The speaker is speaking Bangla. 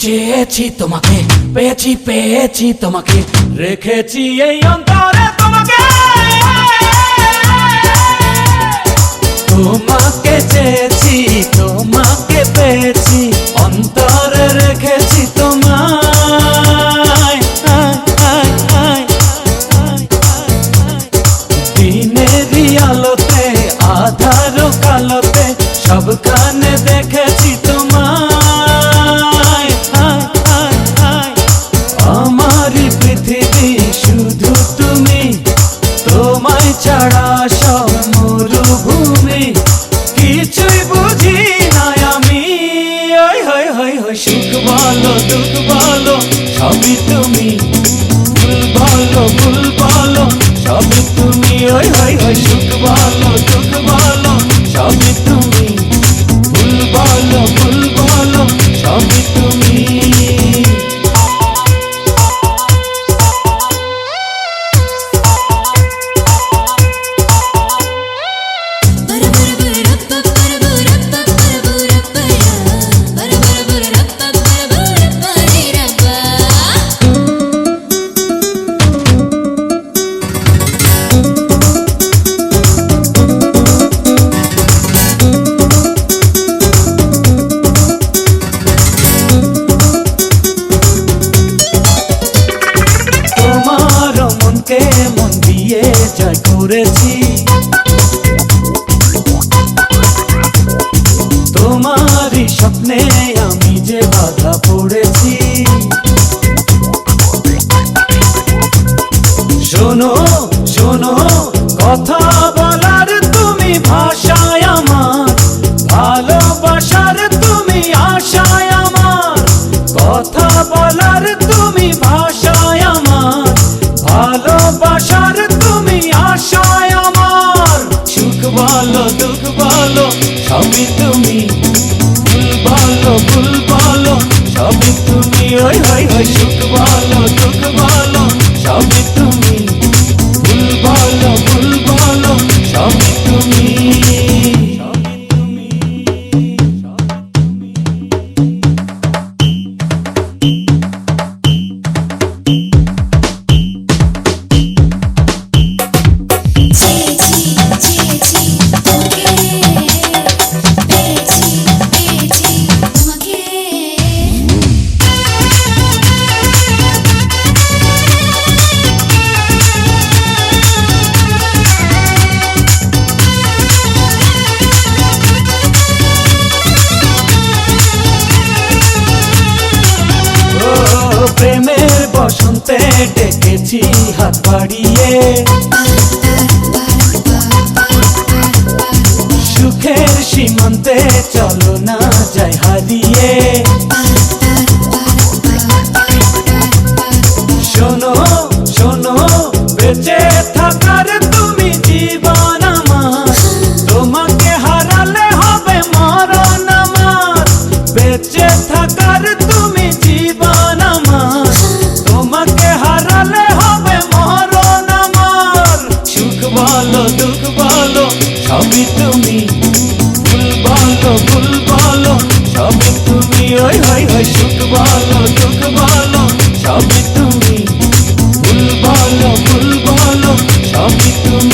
চেয়েছি তোমাকে, পেয়েছি পেয়েছি তোমাকে, রেখেছি এই অন্তরে তোমাকে। তোমাকে চেয়েছি, তোমাকে পেয়েছি, অন্তরে রেখেছি তোমায়। দিনেরই আলোতে আধার কালোতে সবখানে দেখেছি তোমায়। আমারই পৃথিবী শুধু তুমি, তোমায় ছাড়া সব মরুভূমি, কিছুই বুঝি না আমি। সুখ বলো দুঃখ বলো সবই তুমি, ভুল বলো ভুল বলো সবই তুমি। সুখ বলো দুঃখ বলো সবই তুমি, ভুল বলো ভুল বলো সবই তুমি। মন দিয়ে জয় করেছি, তোমারই স্বপ্নে আমি যে বাধা পড়েছি। শোনো শোনো কথা বলার তুমি ভাষায় আমার, ভালোবাসার তুমি আশায় আমার। কথা বলার তুমি ভাষায় আমার, ভালোবাসার তুমি আশায় আমার। সুখ বলো দুঃখ বলো সবই তুমি, ভুল বলো ভুল বলো সবই তুমি। সুখ বলো দুঃখ বলো সবই তুমি, ভুল বলো ভুল বলো সবই তুমি। প্রেমের বসন্তে ডেকেছি হাত বাড়িয়ে, সুখের সীমান্তে চলো না যাই হারিয়ে। শোনো শোনো বেঁচে থাকার তুমি জীবন আমার, তোমাকে হারালে হবে মরণ আমার। বেঁচে থাকার তুমি জীবন আমার, তোমাকে হারালে হবে মরণ আমার। সুখ বলো দুঃখ বলো সবই তুমি, ভুল বলো ভুল বলো সবই তুমি। সুখ বলো দুঃখ বলো সবই তুমি, ভুল বলো ভুল বলো সবই তুমি।